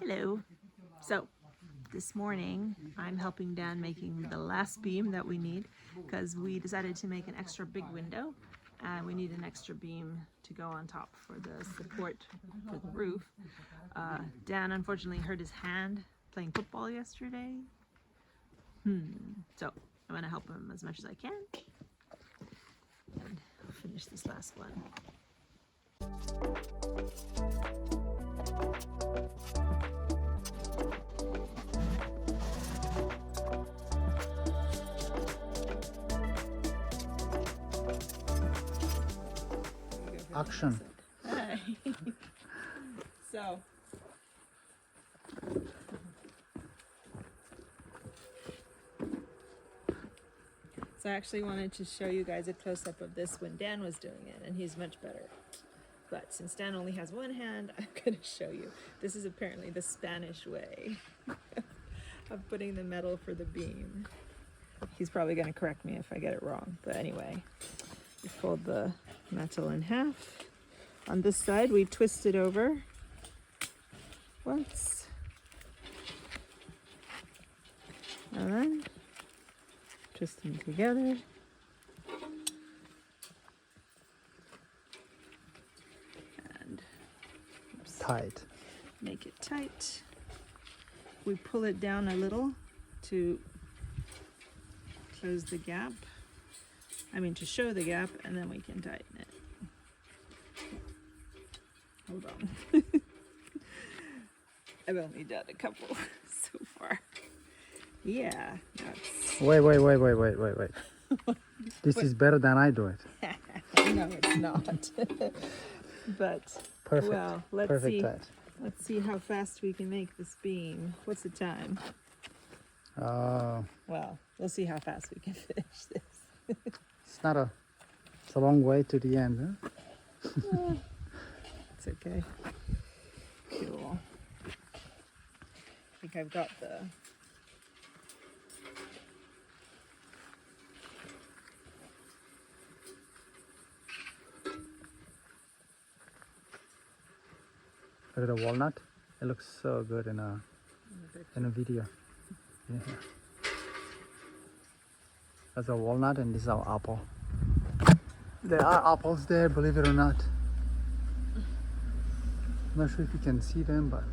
Hello. So this morning I'm helping Dan making the last beam that we need because we decided to make an extra big window and we need an extra beam to go on top for the support for the roof. Dan unfortunately hurt his hand playing football yesterday. So I'm going to help him as much as I can and I'll finish this last one. Action. So I actually wanted to show you guys a close-up of this when Dan was doing it, and he's much better. But since Dan only has one hand, I'm going to show you. This is apparently the Spanish way of putting the metal for the beam. He's probably going to correct me if I get it wrong, but anyway. We fold the metal in half. On this side, we twist it over once. And then twist them together. And Tight. make it tight. We pull it down a little to close the gap. To show the gap, and then we can tighten it. Hold on. I've only done a couple so far. Yeah, that's... Wait. This is better than I do it. No, it's not. But, Perfect. well, let's Perfect see. tight. Let's see how fast we can make this beam. What's the time? Well, we'll see how fast we can finish this. It's a long way to the end, huh? It's okay. Cool. I think I've got the... Look at the walnut. It looks so good in a video. Yeah. That's a walnut and this is our apple. There are apples there, believe it or not. I'm not sure if you can see them, but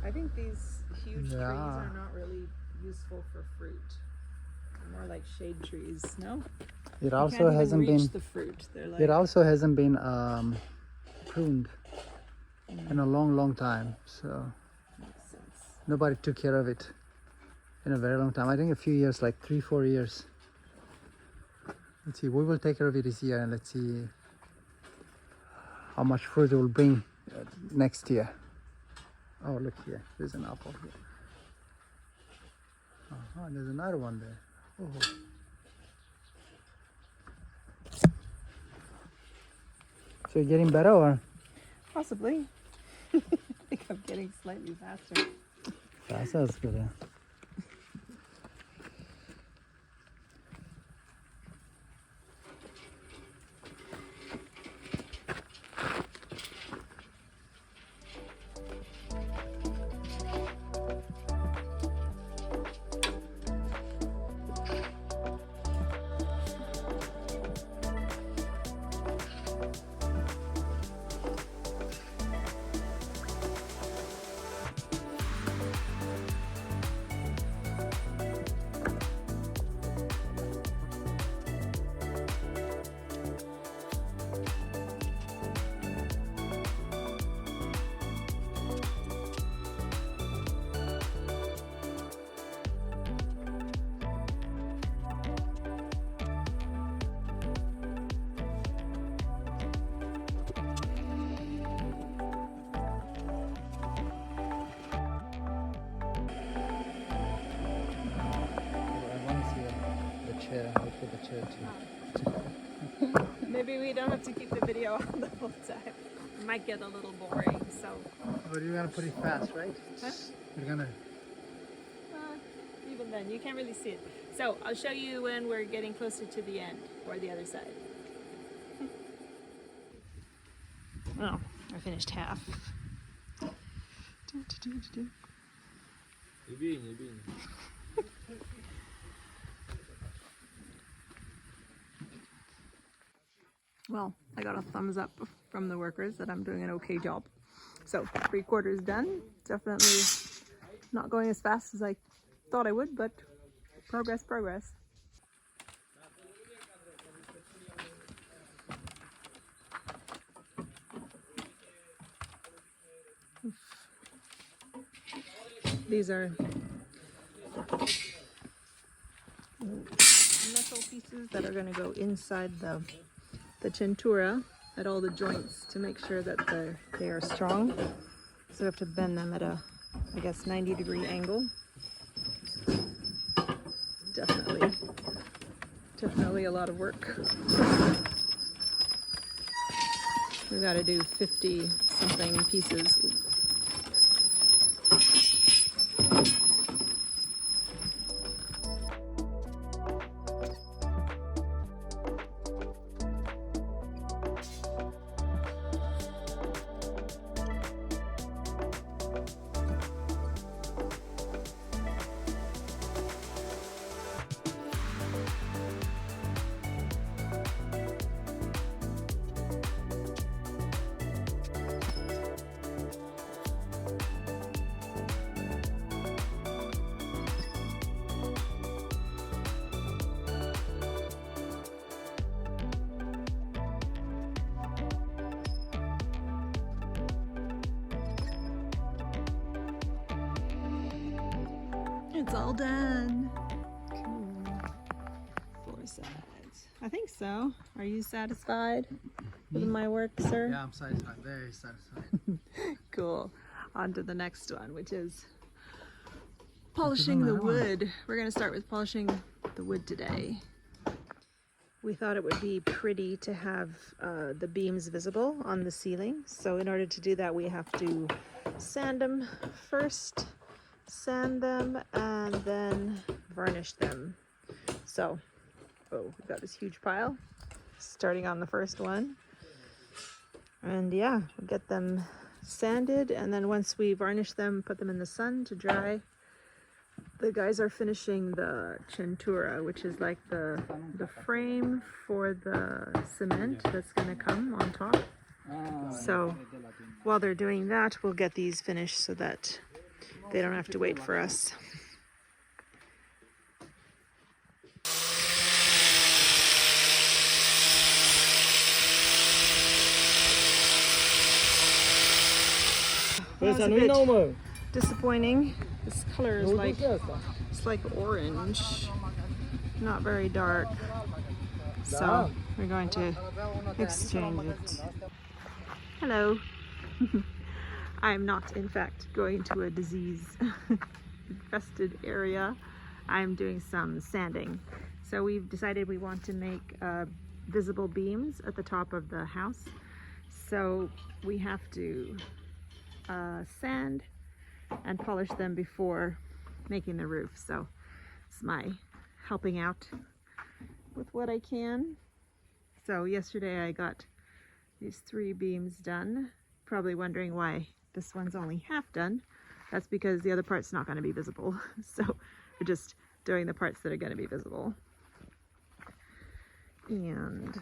I think these huge trees are not really useful for fruit. They're more like shade trees, no? It also hasn't been the fruit. They're like... It also hasn't been pruned in a long time, so Makes sense. nobody took care of it in a very long time. I think a few years, like 3-4 years. Let's see, we will take care of it this year, and let's see how much fruit it will bring next year. Oh, look here, there's an apple here. There's another one there. Oh. So you're getting better, or? Possibly. I think I'm getting slightly faster. That sounds good, yeah. Chair. I'll put the chair too. Maybe we don't have to keep the video on the whole time. It might get a little boring, so... But you're gonna put it fast, right? Huh? You're gonna... Even then, you can't really see it. So, I'll show you when we're getting closer to the end, or the other side. Oh, I finished half. Well, I got a thumbs up from the workers that I'm doing an okay job. So 3/4 done. Definitely not going as fast as I thought I would, but progress, progress. These are metal pieces that are going to go inside the cintura at all the joints to make sure that they are strong. So we have to bend them at a, I guess, 90-degree angle. Definitely a lot of work. We've got to do 50 something pieces. It's all done. Cool. 4 sides. I think so. Are you satisfied with my work, sir? Yeah, I'm satisfied. Very satisfied. Cool. On to the next one, which is polishing the wood. We're going to start with polishing the wood today. We thought it would be pretty to have the beams visible on the ceiling. So in order to do that, we have to sand them first, sand them, and then varnish them. So, we've got this huge pile, starting on the first one. And yeah, we'll get them sanded, and then once we varnish them, put them in the sun to dry. The guys are finishing the cintura, which is like the frame for the cement that's going to come on top. So while they're doing that, we'll get these finished so that they don't have to wait for us. That was a bit disappointing. This color is like, it's like orange, not very dark. So we're going to exchange it. Hello. I'm not, in fact, going to a disease-infested area. I'm doing some sanding. So we've decided we want to make visible beams at the top of the house. So we have to sand and polish them before making the roof. So it's my helping out with what I can. So yesterday I got these 3 beams done. Probably wondering why this one's only half done. That's because the other part's not going to be visible. So we're just doing the parts that are going to be visible. And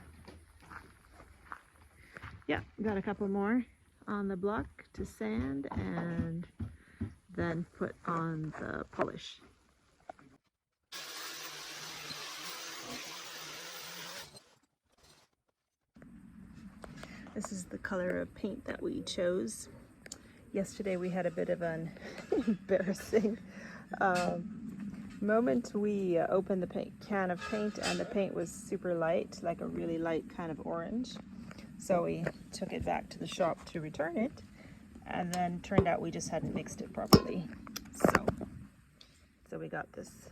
yeah, got a couple more on the block to sand and then put on the polish. This is the color of paint that we chose. Yesterday we had a bit of an embarrassing moment. We opened the can of paint and the paint was super light, like a really light kind of orange. So we took it back to the shop to return it, and then turned out we just hadn't mixed it properly. So we got this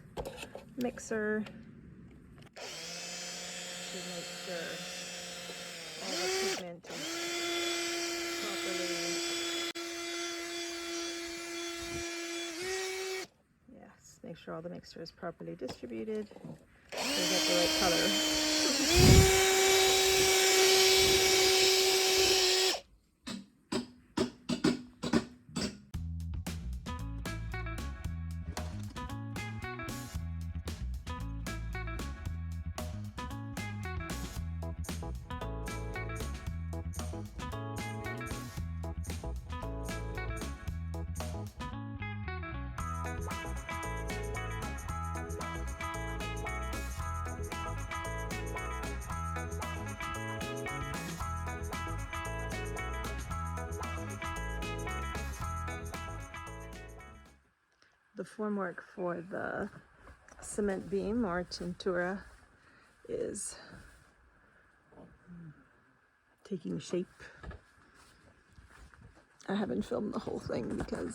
mixer to make sure all the pigment is properly, yes, make sure all the mixture is properly distributed so we get the right color. the formwork for the cement beam or tintura is taking shape. I haven't filmed the whole thing because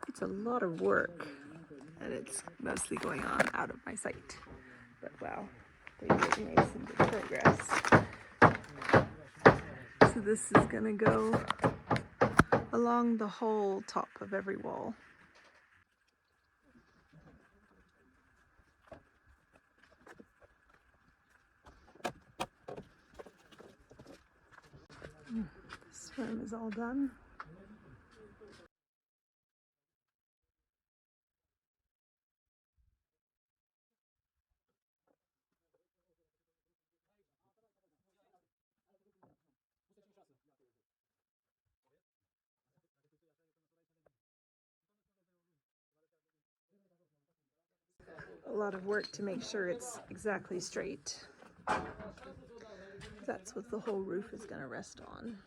it's a lot of work and it's mostly going on out of my sight. But wow, they really made some good progress. So this is gonna go along the whole top of every wall. This room is all done. A lot of work to make sure it's exactly straight. That's what the whole roof is going to rest on.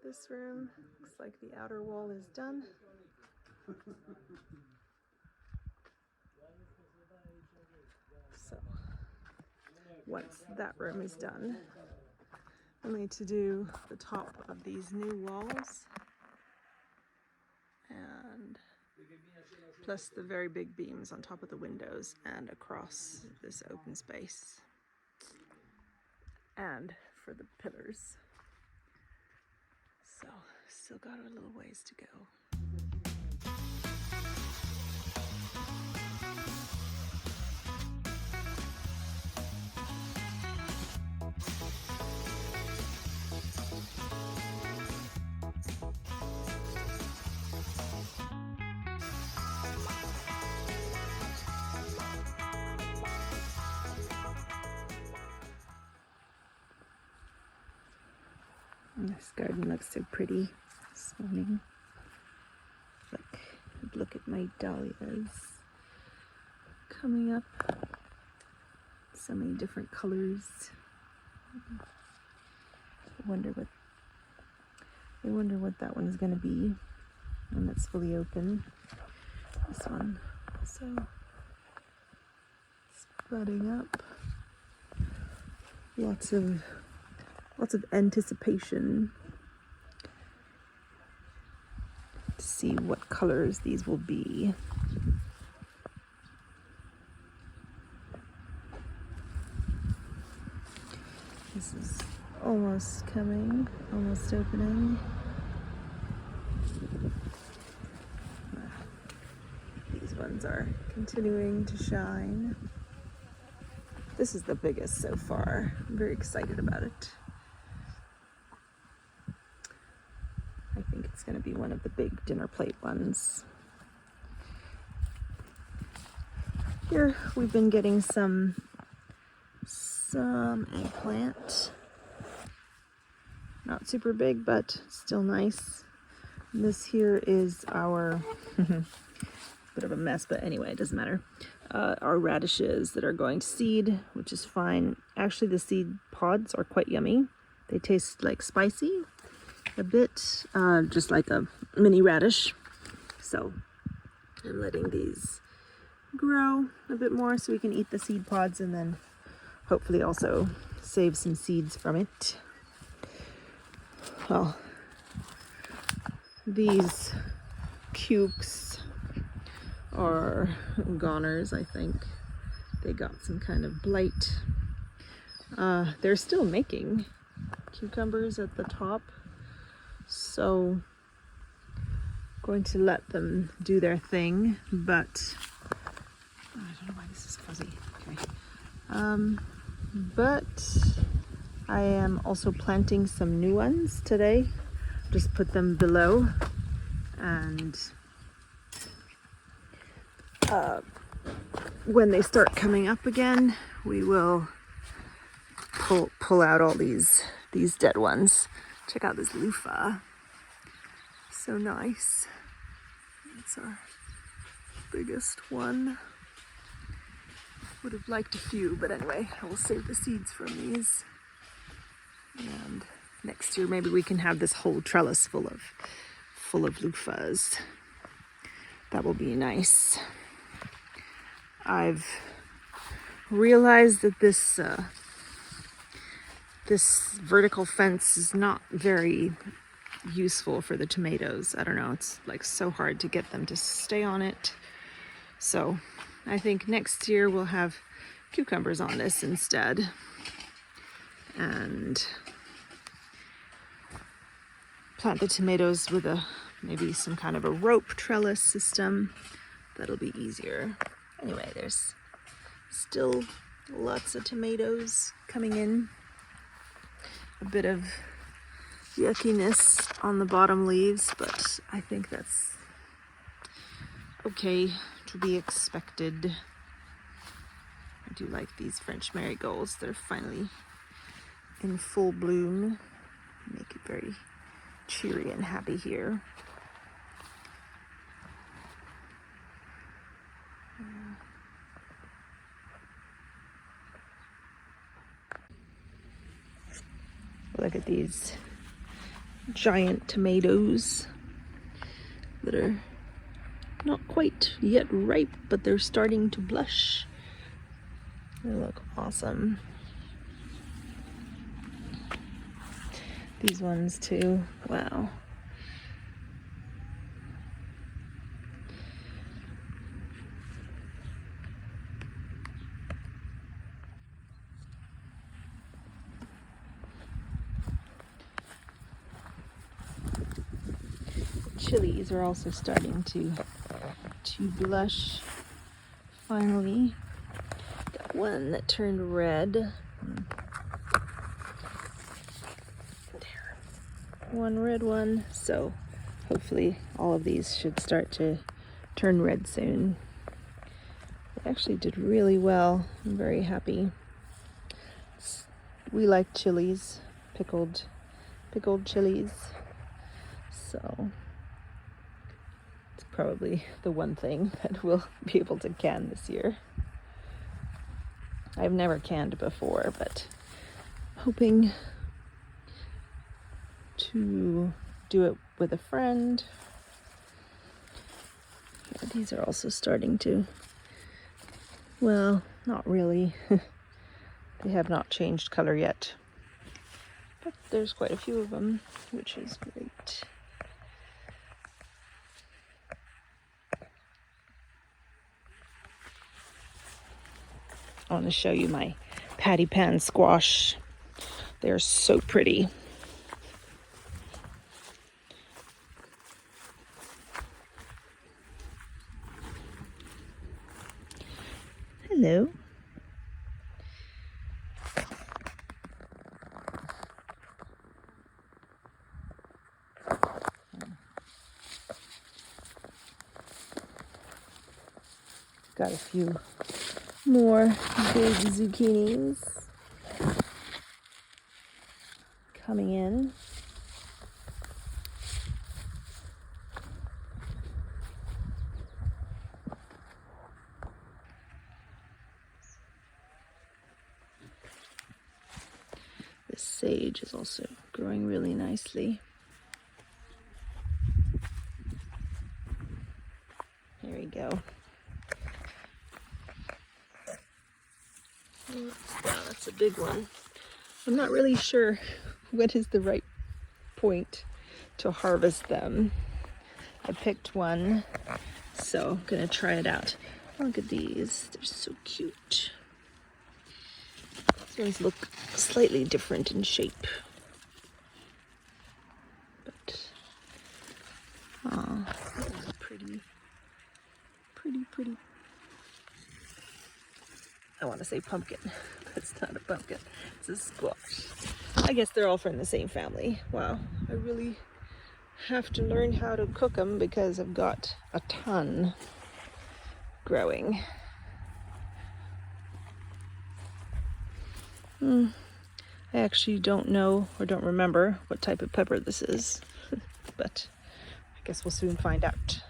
This room looks like the outer wall is done. So once that room is done, we'll need to do the top of these new walls and plus the very big beams on top of the windows and across this open space and for the pillars. So still got a little ways to go. This garden looks so pretty this morning. Look at my dahlias coming up. So many different colors. I wonder what that one is going to be when it's fully open. This one. So spreading up. Lots of anticipation to see what colors these will be. This is almost coming, almost opening. These ones are continuing to shine. This is the biggest so far. I'm very excited about it. I think it's going to be one of the big dinner plate ones. Here we've been getting some eggplant. Not super big, but still nice. And this here is our bit of a mess, but anyway, it doesn't matter. Our radishes that are going to seed, which is fine. Actually, the seed pods are quite yummy. They taste like spicy, a bit, just like a mini radish. So I'm letting these grow a bit more so we can eat the seed pods and then hopefully also save some seeds from it. Well, these cukes are goners, I think. They got some kind of blight. They're still making cucumbers at the top, so going to let them do their thing, but I don't know why this is fuzzy. Okay. But I am also planting some new ones today. Just put them below, and when they start coming up again, we will pull out all these dead ones. Check out this loofah. So nice. It's our biggest one. Would have liked a few, but anyway, I will save the seeds from these. And next year maybe we can have this whole trellis full of loofahs. That will be nice. I've realized that this vertical fence is not very useful for the tomatoes. I don't know, it's like so hard to get them to stay on it. So I think next year we'll have cucumbers on this instead, and plant the tomatoes with maybe some kind of a rope trellis system. That'll be easier. Anyway, there's still lots of tomatoes coming in. A bit of yuckiness on the bottom leaves, but I think that's okay, to be expected. I do like these French marigolds. They're finally in full bloom. Make it very cheery and happy here. Look at these giant tomatoes that are not quite yet ripe, but they're starting to blush. They look awesome. These ones too, wow. Chilies are also starting to blush. Finally, got one that turned red. There, one red one. So hopefully all of these should start to turn red soon. They actually did really well. I'm very happy. We like chilies, pickled chilies. So probably the one thing that we'll be able to can this year. I've never canned before, but hoping to do it with a friend. Yeah, these are also starting to, well, not really. They have not changed color yet, but there's quite a few of them, which is great. I want to show you my patty pan squash. They're so pretty. Hello. Got a few more big zucchinis coming in. This sage is also growing really nicely. There we go. Yeah, that's a big one. I'm not really sure what is the right point to harvest them. I picked one, so I'm gonna try it out. Look at these, they're so cute. These ones look slightly different in shape. But, pretty. I want to say pumpkin, but it's not a pumpkin, it's a squash. I guess they're all from the same family. Wow, I really have to learn how to cook them because I've got a ton growing. I actually don't know or don't remember what type of pepper this is, but I guess we'll soon find out.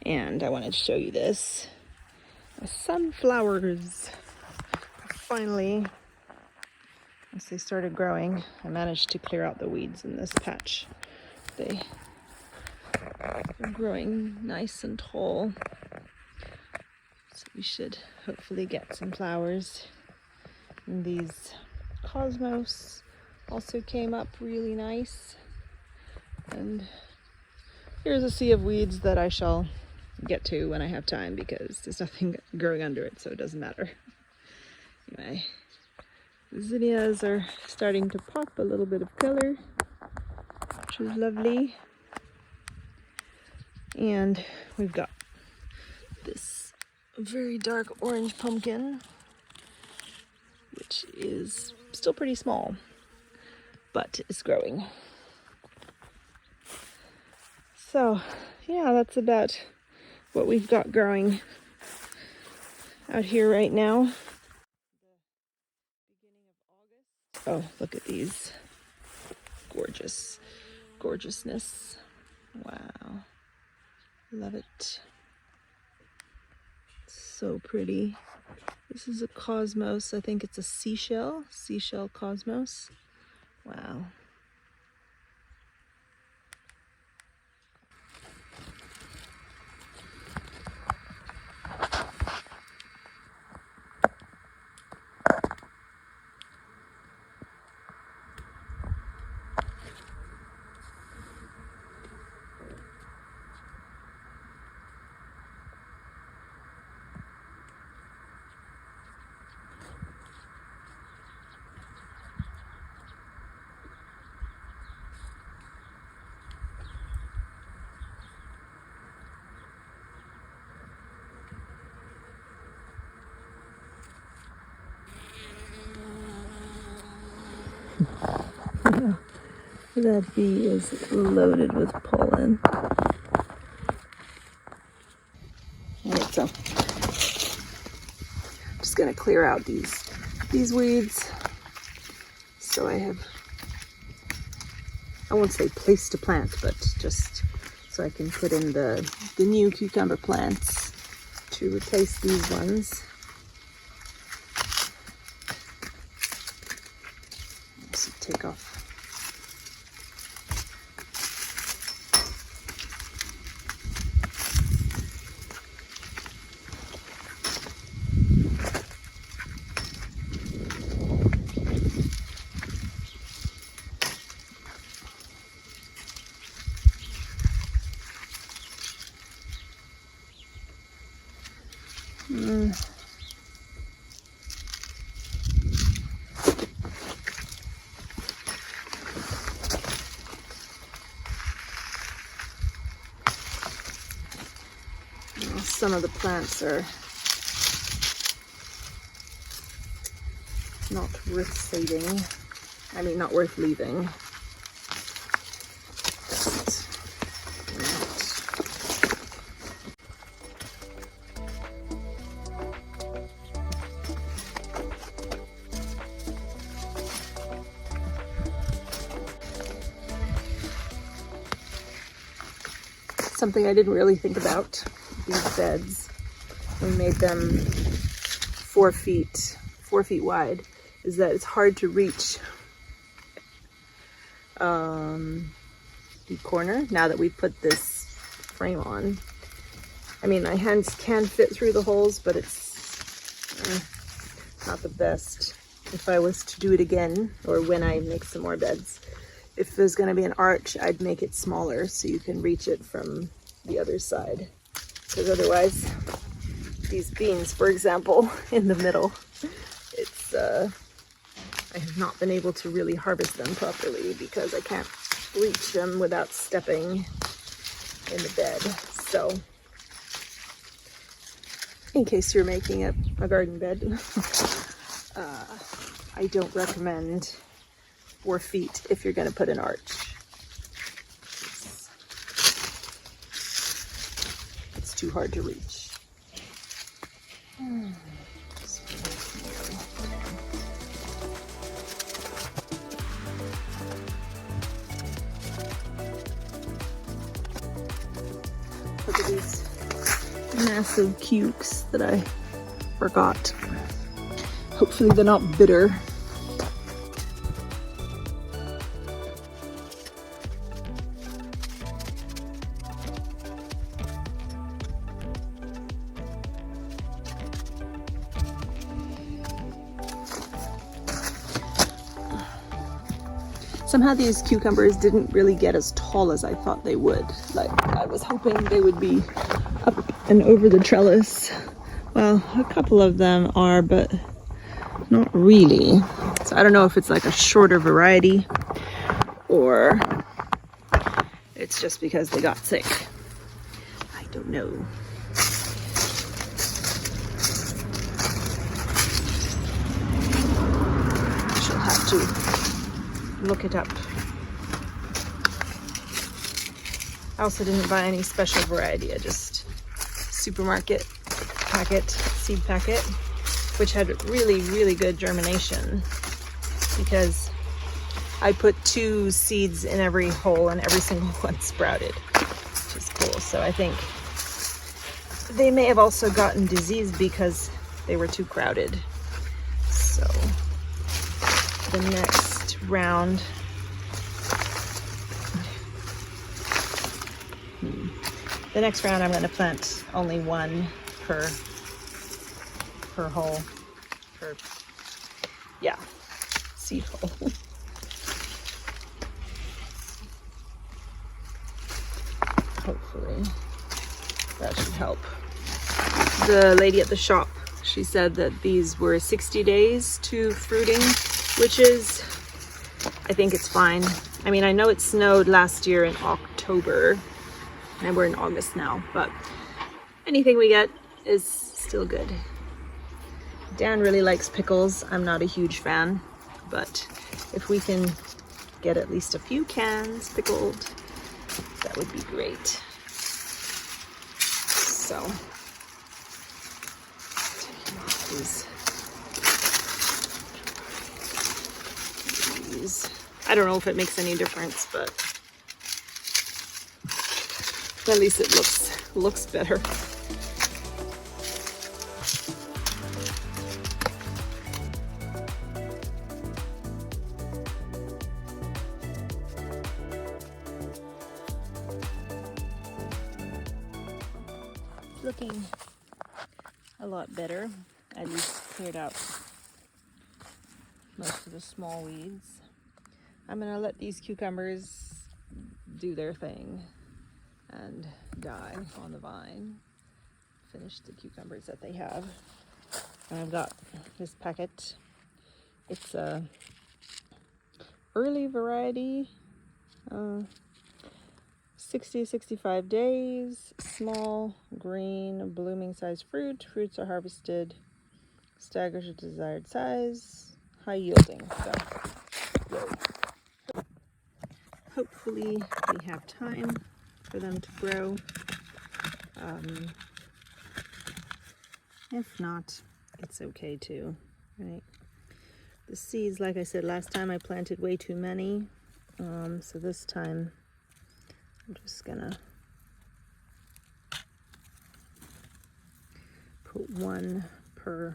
And I wanted to show you this. The sunflowers are finally Once they started growing, I managed to clear out the weeds in this patch. They are growing nice and tall. So we should hopefully get some flowers. And these cosmos also came up really nice. And here's a sea of weeds that I shall get to when I have time because there's nothing growing under it, so it doesn't matter. Anyway, the zinnias are starting to pop a little bit of color, which is lovely. And we've got this very dark orange pumpkin, which is still pretty small, but it's growing. So yeah, that's about what we've got growing out here right now. Oh, look at these gorgeousness. Wow, love it. So pretty. This is a cosmos. I think it's a seashell cosmos. Wow. That bee is loaded with pollen. Alright, so I'm just gonna clear out these weeds so I have, I won't say place to plant, but just so I can put in the new cucumber plants to replace these ones. Just take off. Some of the plants are not worth saving. I mean, not worth leaving. Something I didn't really think about, these beds, we made them 4 feet wide, is that it's hard to reach the corner now that we put this frame on. I mean, my hands can fit through the holes, but it's not the best. If I was to do it again, or when I make some more beds, if there's going to be an arch, I'd make it smaller so you can reach it from the other side. Because otherwise, these beans, for example, in the middle, it's I have not been able to really harvest them properly because I can't reach them without stepping in the bed. So, in case you're making a garden bed, I don't recommend 4 feet if you're going to put an arch. It's too hard to reach. Look at these massive cukes that I forgot. Hopefully they're not bitter. Somehow these cucumbers didn't really get as tall as I thought they would. Like, I was hoping they would be up and over the trellis. Well, a couple of them are, but not really. So I don't know if it's like a shorter variety or it's just because they got sick. I don't know. She'll have to look it up. I also didn't buy any special variety. I just supermarket packet, seed packet, which had really, really good germination because I put 2 seeds in every hole and every single one sprouted, which is cool. So I think they may have also gotten disease because they were too crowded. So the next round, I'm going to plant only 1 per hole, seed hole. Hopefully that should help. The lady at the shop, she said that these were 60 days to fruiting, which is, I think it's fine. I mean, I know it snowed last year in October and we're in August now, but anything we get is still good. Dan really likes pickles. I'm not a huge fan, but if we can get at least a few cans pickled, that would be great. So, these. I don't know if it makes any difference, but at least it looks better. Looking a lot better. I just cleared out most of the small weeds. I'm gonna let these cucumbers do their thing and die on the vine. Finish the cucumbers that they have. And I've got this packet. It's a early variety, 60-65 days, small, green, blooming size fruit. Fruits are harvested, staggered to desired size, high yielding. So, hopefully we have time for them to grow. If not, it's okay too, right? The seeds, like I said, last time I planted way too many. So this time I'm just gonna put 1 per.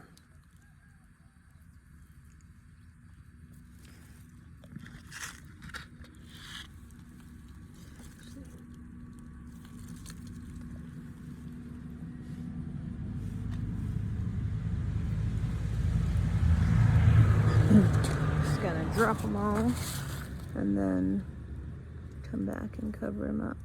Just gonna drop them all and then come back and cover them up.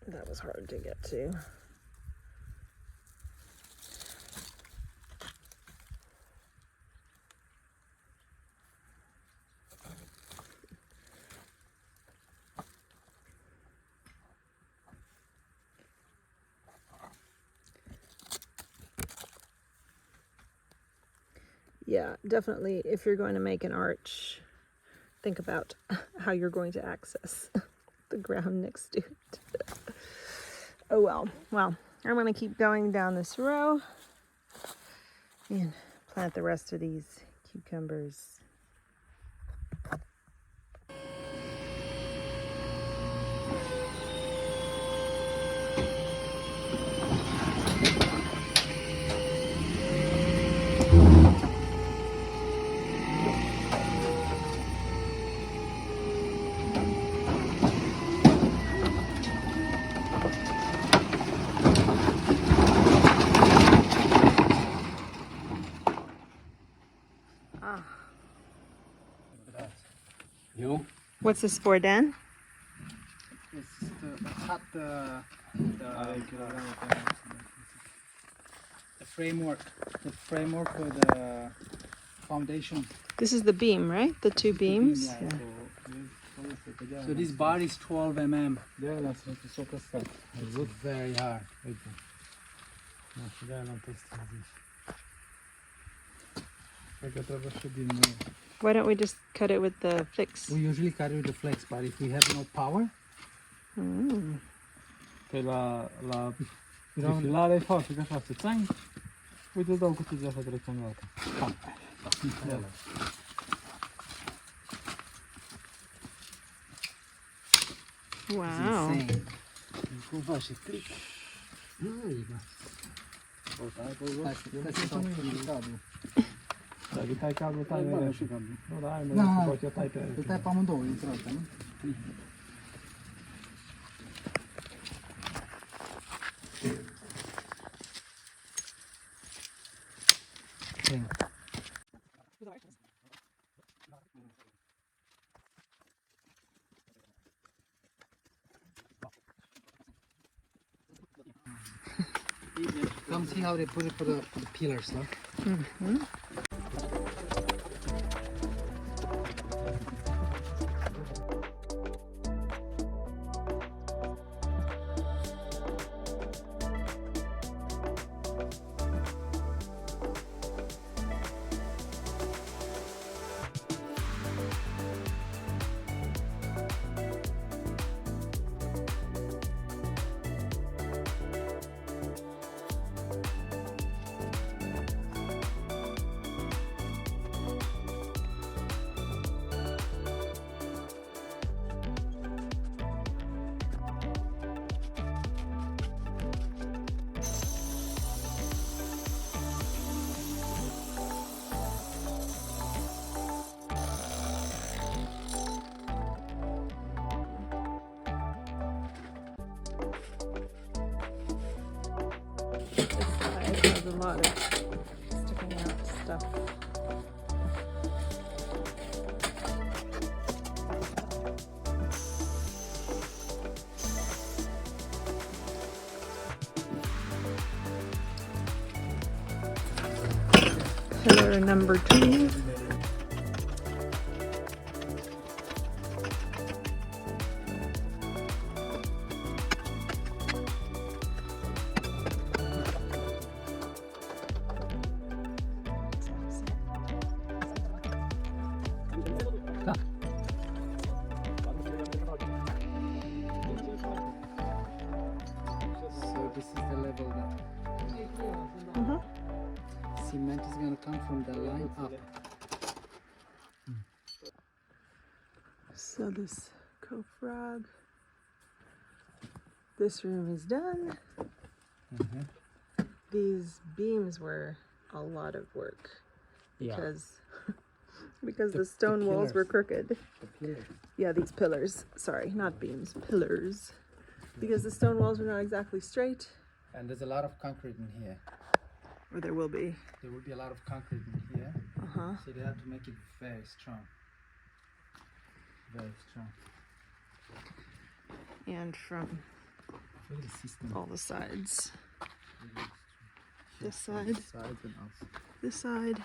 That was hard to get to. Yeah, definitely if you're going to make an arch, think about how you're going to access the ground next to it. Oh well. Well, I'm going to keep going down this row and plant the rest of these cucumbers. What's this for, Dan? It's to cut the framework. The framework for the foundation. This is the beam, right? The two beams? Yeah. So this bar is 12 mm. It's very hard. Why don't we just cut it with the flicks? We usually cut it with the flex, but if we have no power, Păi la defilare îi faci așa să țani. Uite, dau cuția așa trecem la alta. Wow. Cum faci click? Dacă tai cablul, tai mereu și cablul. Nu, da, ai mereu să poți, eu tai pe... Tu tai pe amândouă, într-o dată, nu? Come see how they put it for the pillars, no? There's a lot of sticking out stuff. Pillar number 2. So this is the level that cement is going to come from the line up. So this cofrog. This room is done. These beams were a lot of work because because the stone walls were crooked. The pillars. Yeah, these pillars. Sorry, not beams, pillars. Because the stone walls were not exactly straight. And there's a lot of concrete in here. Or there will be. There will be a lot of concrete in here. So they have to make it very strong. Very strong. And from Look at the system. all the sides. This Sides side, and us. this side.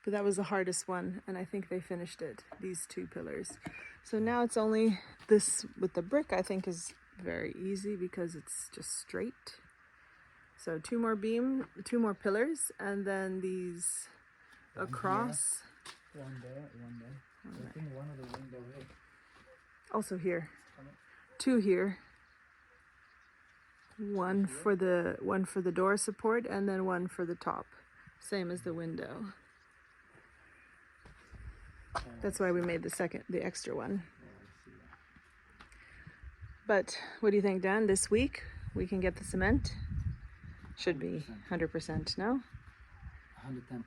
But that was the hardest one, and I think they finished it, these two pillars. So now it's only this with the brick, I think, is very easy because it's just straight. So two more pillars, and then these across. One there, one there. I think one of the window here. Also here. Two here. One for the door support, and then one for the top. Same as the window. That's why we made the extra one. But what do you think, Dan? This week we can get the cement? Should be 100%, no? 110%.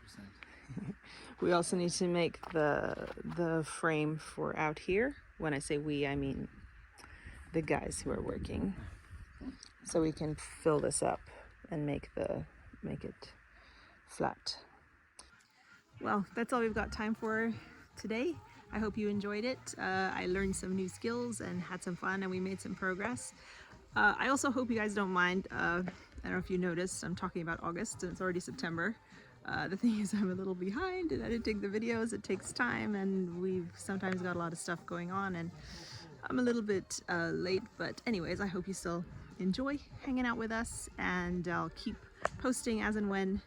We also need to make the frame for out here. When I say we, I mean the guys who are working. So we can fill this up and make it flat. Well, that's all we've got time for today. I hope you enjoyed it. I learned some new skills and had some fun, and we made some progress. I also hope you guys don't mind. I don't know if you noticed, I'm talking about August and it's already September. The thing is, I'm a little behind in editing the videos. It takes time, and we've sometimes got a lot of stuff going on, and I'm a little bit late. But anyways, I hope you still enjoy hanging out with us, and I'll keep posting as and when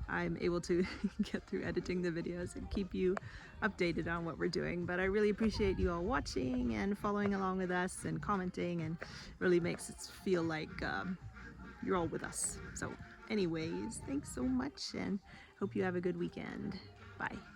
I'm able to get through editing the videos and keep you updated on what we're doing. But I really appreciate you all watching and following along with us and commenting, and really makes it feel like you're all with us. So anyways, thanks so much, and hope you have a good weekend. Bye.